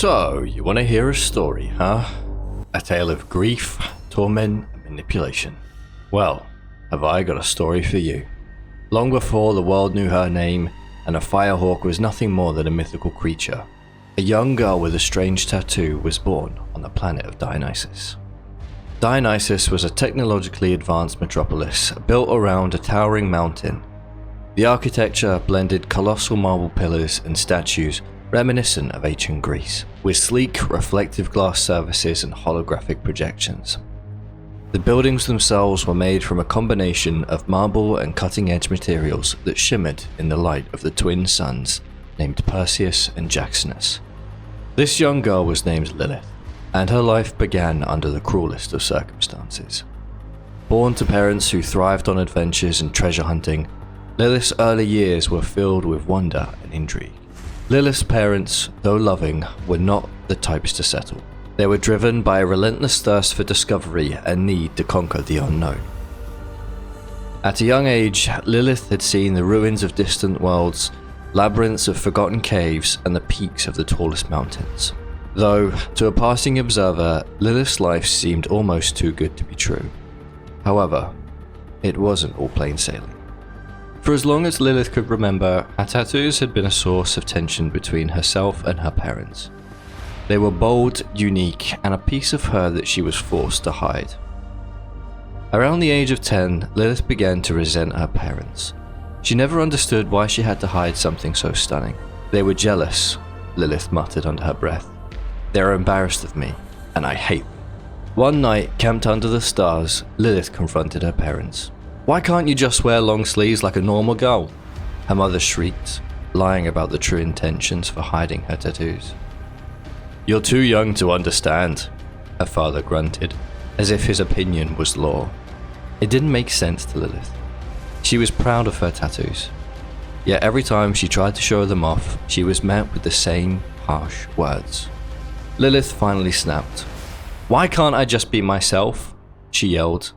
So, you want to hear a story, huh? A tale of grief, torment, and manipulation. Well, have I got a story for you. Long before the world knew her name, and a Firehawk was nothing more than a mythical creature, a young girl with a strange tattoo was born on the planet of Dionysus. Dionysus was a technologically advanced metropolis built around a towering mountain. The architecture blended colossal marble pillars and statues reminiscent of ancient Greece, with sleek reflective glass surfaces and holographic projections. The buildings themselves were made from a combination of marble and cutting-edge materials that shimmered in the light of the twin suns named Perseus and Jaxanus. This young girl was named Lilith, and her life began under the cruelest of circumstances. Born to parents who thrived on adventures and treasure hunting, Lilith's early years were filled with wonder and intrigue. Lilith's parents, though loving, were not the types to settle. They were driven by a relentless thirst for discovery and need to conquer the unknown. At a young age, Lilith had seen the ruins of distant worlds, labyrinths of forgotten caves, and the peaks of the tallest mountains. Though, to a passing observer, Lilith's life seemed almost too good to be true. However, it wasn't all plain sailing. For as long as Lilith could remember, her tattoos had been a source of tension between herself and her parents. They were bold, unique, and a piece of her that she was forced to hide. Around the age of 10, Lilith began to resent her parents. She never understood why she had to hide something so stunning. They were jealous, Lilith muttered under her breath. They're embarrassed of me, and I hate them. One night, camped under the stars, Lilith confronted her parents. Why can't you just wear long sleeves like a normal girl? Her mother shrieked, lying about the true intentions for hiding her tattoos. You're too young to understand, her father grunted, as if his opinion was law. It didn't make sense to Lilith. She was proud of her tattoos. Yet every time she tried to show them off, she was met with the same harsh words. Lilith finally snapped. Why can't I just be myself? She yelled,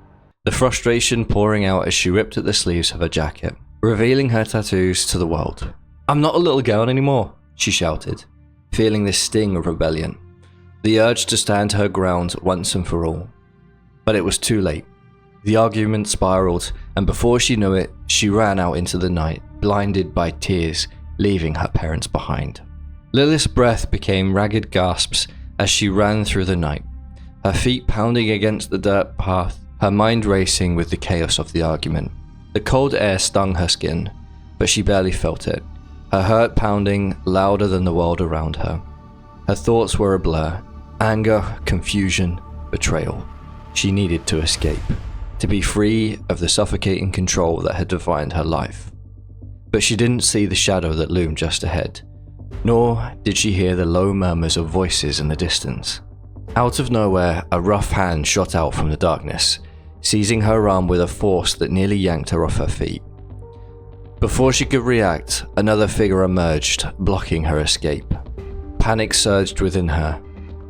the frustration pouring out as she ripped at the sleeves of her jacket, revealing her tattoos to the world. I'm not a little girl anymore, she shouted, feeling this sting of rebellion, the urge to stand her ground once and for all. But it was too late. The argument spiraled, and before she knew it, she ran out into the night, blinded by tears, leaving her parents behind. Lilith's breath became ragged gasps as she ran through the night, her feet pounding against the dirt path, her mind racing with the chaos of the argument. The cold air stung her skin, but she barely felt it, her heart pounding louder than the world around her. Her thoughts were a blur, anger, confusion, betrayal. She needed to escape, to be free of the suffocating control that had defined her life. But she didn't see the shadow that loomed just ahead, nor did she hear the low murmurs of voices in the distance. Out of nowhere, a rough hand shot out from the darkness, seizing her arm with a force that nearly yanked her off her feet. Before she could react, another figure emerged, blocking her escape. Panic surged within her,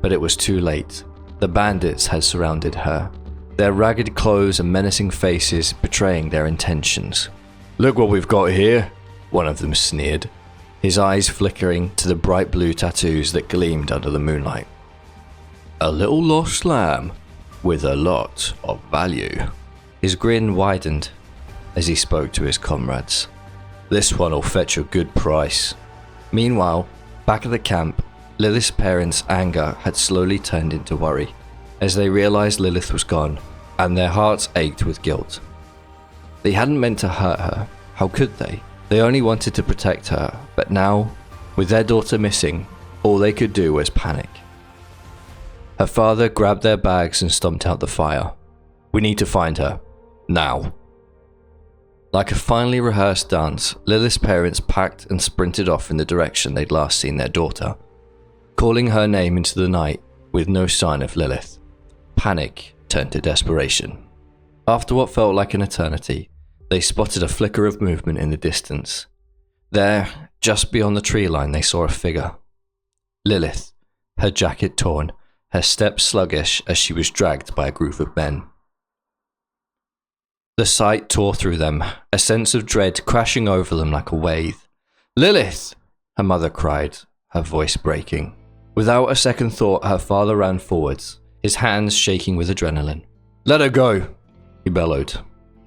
but it was too late. The bandits had surrounded her, their ragged clothes and menacing faces betraying their intentions. Look what we've got here, one of them sneered, his eyes flickering to the bright blue tattoos that gleamed under the moonlight. A little lost lamb with a lot of value. His grin widened as he spoke to his comrades. This one'll fetch a good price. Meanwhile, back at the camp, Lilith's parents' anger had slowly turned into worry as they realized Lilith was gone, and their hearts ached with guilt. They hadn't meant to hurt her. How could they? They only wanted to protect her, but now, with their daughter missing, all they could do was panic. Her father grabbed their bags and stomped out the fire. We need to find her. Now. Like a finely rehearsed dance, Lilith's parents packed and sprinted off in the direction they'd last seen their daughter, calling her name into the night with no sign of Lilith. Panic turned to desperation. After what felt like an eternity, they spotted a flicker of movement in the distance. There, just beyond the tree line, they saw a figure. Lilith, her jacket torn, her steps sluggish as she was dragged by a group of men. The sight tore through them, a sense of dread crashing over them like a wave. Lilith! Her mother cried, her voice breaking. Without a second thought, her father ran forwards, his hands shaking with adrenaline. "Let her go," he bellowed,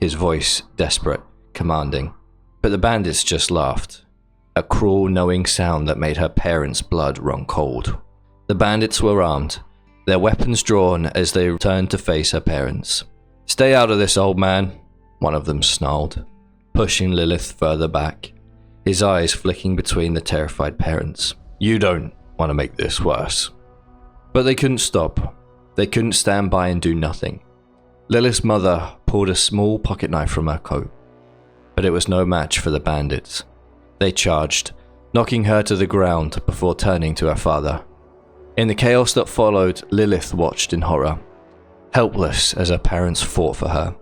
his voice desperate, commanding. But the bandits just laughed, a cruel, knowing sound that made her parents' blood run cold. The bandits were armed, their weapons drawn as they turned to face her parents. "Stay out of this, old man," one of them snarled, pushing Lilith further back, his eyes flicking between the terrified parents. "You don't want to make this worse." But they couldn't stop. They couldn't stand by and do nothing. Lilith's mother pulled a small pocket knife from her coat, but it was no match for the bandits. They charged, knocking her to the ground before turning to her father. In the chaos that followed, Lilith watched in horror, helpless as her parents fought for her.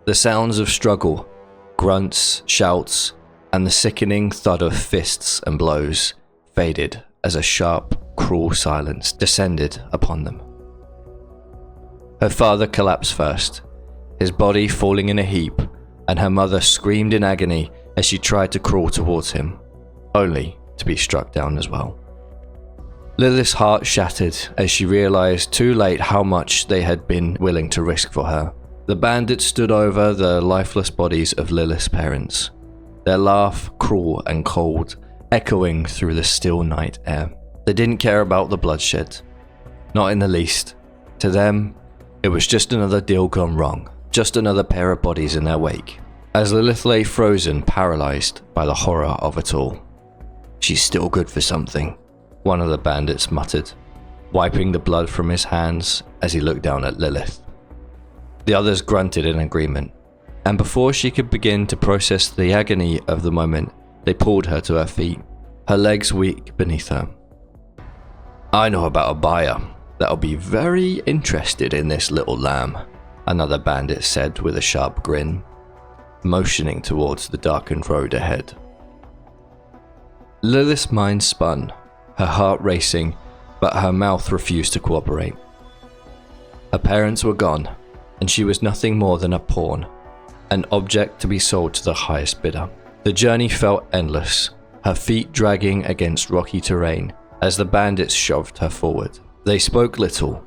The sounds of struggle, grunts, shouts, and the sickening thud of fists and blows faded as a sharp, cruel silence descended upon them. Her father collapsed first, his body falling in a heap, and her mother screamed in agony as she tried to crawl towards him, only to be struck down as well. Lilith's heart shattered as she realized too late how much they had been willing to risk for her. The bandits stood over the lifeless bodies of Lilith's parents, their laugh cruel and cold, echoing through the still night air. They didn't care about the bloodshed, not in the least. To them, it was just another deal gone wrong, just another pair of bodies in their wake. As Lilith lay frozen, paralyzed by the horror of it all. "She's still good for something," one of the bandits muttered, wiping the blood from his hands as he looked down at Lilith. The others grunted in agreement, and before she could begin to process the agony of the moment, they pulled her to her feet, her legs weak beneath her. "I know about a buyer that'll be very interested in this little lamb," another bandit said with a sharp grin, motioning towards the darkened road ahead. Lilith's mind spun, her heart racing, but her mouth refused to cooperate. Her parents were gone, and she was nothing more than a pawn, an object to be sold to the highest bidder. The journey felt endless, her feet dragging against rocky terrain as the bandits shoved her forward. They spoke little,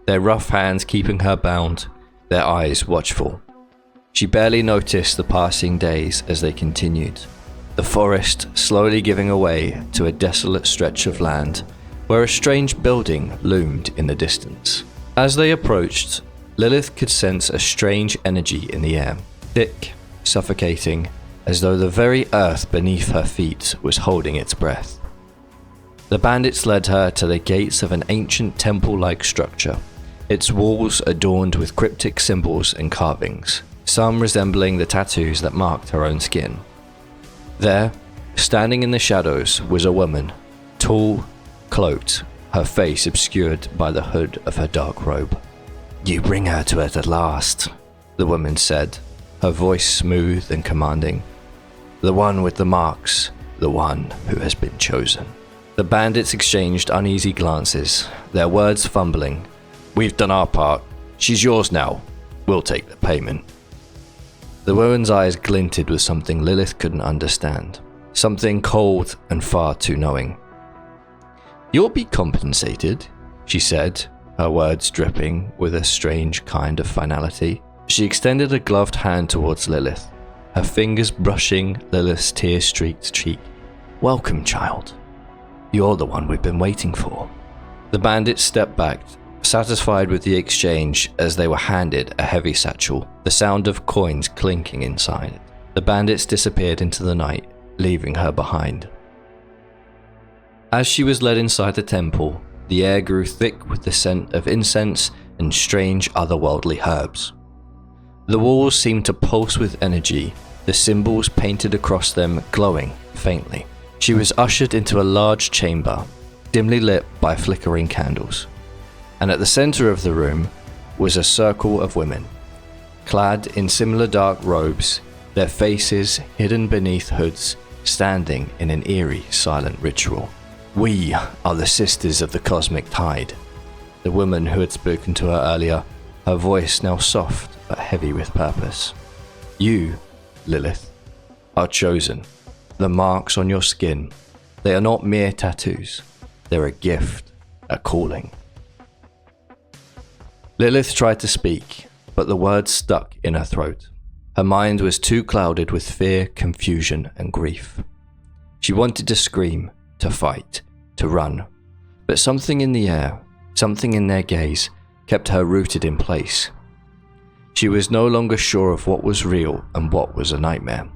their rough hands keeping her bound, their eyes watchful. She barely noticed the passing days as they continued, the forest slowly giving away to a desolate stretch of land where a strange building loomed in the distance. As they approached, Lilith could sense a strange energy in the air, thick, suffocating, as though the very earth beneath her feet was holding its breath. The bandits led her to the gates of an ancient temple-like structure, its walls adorned with cryptic symbols and carvings, some resembling the tattoos that marked her own skin. There, standing in the shadows, was a woman, tall, cloaked, her face obscured by the hood of her dark robe. "You bring her to it at last," the woman said, her voice smooth and commanding. "The one with the marks, the one who has been chosen." The bandits exchanged uneasy glances, their words fumbling. "We've done our part. She's yours now. We'll take the payment." The woman's eyes glinted with something Lilith couldn't understand, something cold and far too knowing. "You'll be compensated," she said, her words dripping with a strange kind of finality. She extended a gloved hand towards Lilith, her fingers brushing Lilith's tear-streaked cheek. "Welcome, child. You're the one we've been waiting for." The bandits stepped back, satisfied with the exchange as they were handed a heavy satchel, the sound of coins clinking inside it. The bandits disappeared into the night, leaving her behind. As she was led inside the temple, the air grew thick with the scent of incense and strange otherworldly herbs. The walls seemed to pulse with energy, the symbols painted across them glowing faintly. She was ushered into a large chamber, dimly lit by flickering candles. And at the center of the room was a circle of women, clad in similar dark robes, their faces hidden beneath hoods, standing in an eerie, silent ritual. "We are the sisters of the cosmic tide," the woman who had spoken to her earlier, her voice now soft but heavy with purpose. "You, Lilith, are chosen. The marks on your skin, they are not mere tattoos. They're a gift, a calling. Lilith tried to speak, but the words stuck in her throat. Her mind was too clouded with fear, confusion, and grief. She wanted to scream, to fight, to run, but something in the air, something in their gaze, kept her rooted in place. She was no longer sure of what was real and what was a nightmare.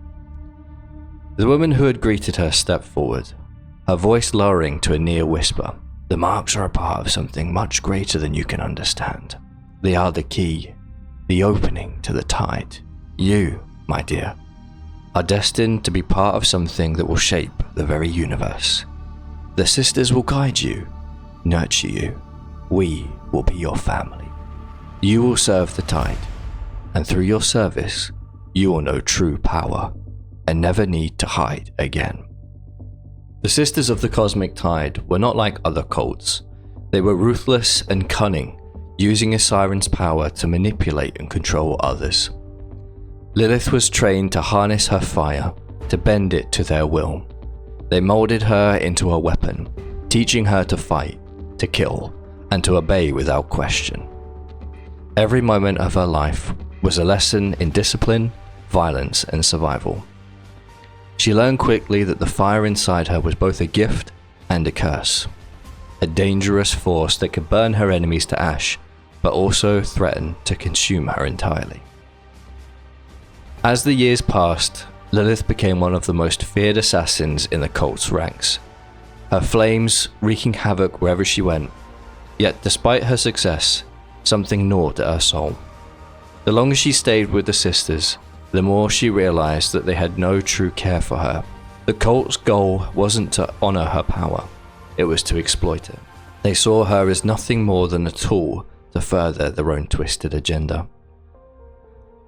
The woman who had greeted her stepped forward, her voice lowering to a near whisper. The marks are a part of something much greater than you can understand. They are the key, the opening to the tide. You, my dear, are destined to be part of something that will shape the very universe. The sisters will guide you, nurture you. We will be your family. You will serve the tide, and through your service, you will know true power and never need to hide again. The Sisters of the Cosmic Tide were not like other cults. They were ruthless and cunning, using a siren's power to manipulate and control others. Lilith was trained to harness her fire, to bend it to their will. They molded her into a weapon, teaching her to fight, to kill, and to obey without question. Every moment of her life was a lesson in discipline, violence, and survival. She learned quickly that the fire inside her was both a gift and a curse, a dangerous force that could burn her enemies to ash, but also threaten to consume her entirely. As the years passed, Lilith became one of the most feared assassins in the cult's ranks, her flames wreaking havoc wherever she went. Yet despite her success, something gnawed at her soul. The longer she stayed with the sisters, the more she realized that they had no true care for her. The cult's goal wasn't to honor her power, it was to exploit it. They saw her as nothing more than a tool to further their own twisted agenda.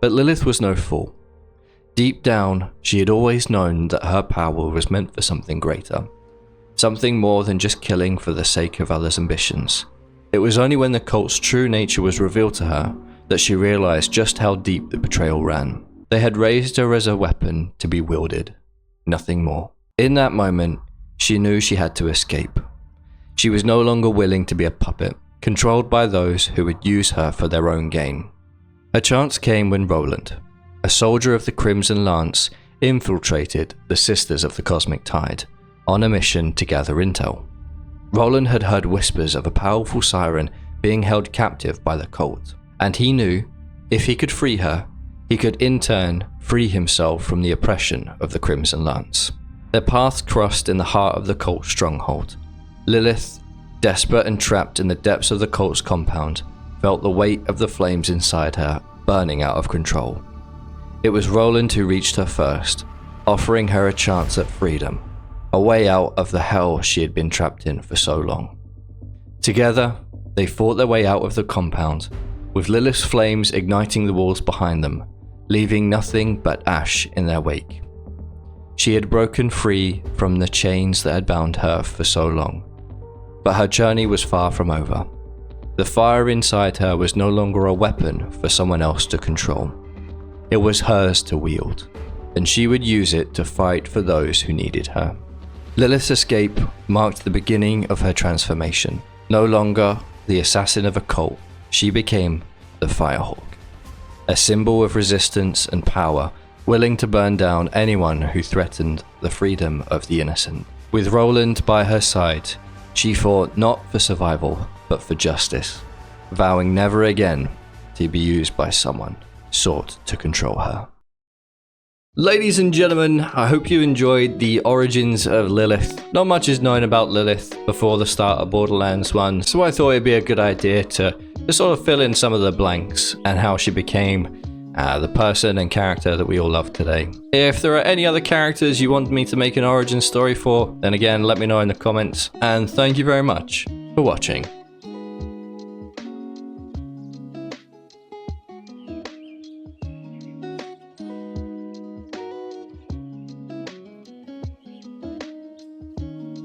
But Lilith was no fool. Deep down, she had always known that her power was meant for something greater, something more than just killing for the sake of others' ambitions. It was only when the cult's true nature was revealed to her that she realized just how deep the betrayal ran. They had raised her as a weapon to be wielded, nothing more. In that moment, she knew she had to escape. She was no longer willing to be a puppet, controlled by those who would use her for their own gain. Her chance came when Roland, a soldier of the Crimson Lance, infiltrated the Sisters of the Cosmic Tide on a mission to gather intel. Roland had heard whispers of a powerful siren being held captive by the cult, and he knew if he could free her, he could in turn free himself from the oppression of the Crimson Lance. Their paths crossed in the heart of the cult's stronghold. Lilith, desperate and trapped in the depths of the cult's compound, felt the weight of the flames inside her burning out of control. It was Roland who reached her first, offering her a chance at freedom, a way out of the hell she had been trapped in for so long. Together, they fought their way out of the compound, with Lilith's flames igniting the walls behind them, leaving nothing but ash in their wake. She had broken free from the chains that had bound her for so long, but her journey was far from over. The fire inside her was no longer a weapon for someone else to control. It was hers to wield, and she would use it to fight for those who needed her. Lilith's escape marked the beginning of her transformation. No longer the assassin of a cult, she became the Firehawk, a symbol of resistance and power, willing to burn down anyone who threatened the freedom of the innocent. With Roland by her side, she fought not for survival, but for justice, vowing never again to be used by someone sought to control her. Ladies and gentlemen, I hope you enjoyed the origins of Lilith. Not much is known about Lilith before the start of Borderlands 1, so I thought it'd be a good idea to sort of fill in some of the blanks and how she became the person and character that we all love today. If there are any other characters you want me to make an origin story for, then again, let me know in the comments, and thank you very much for watching.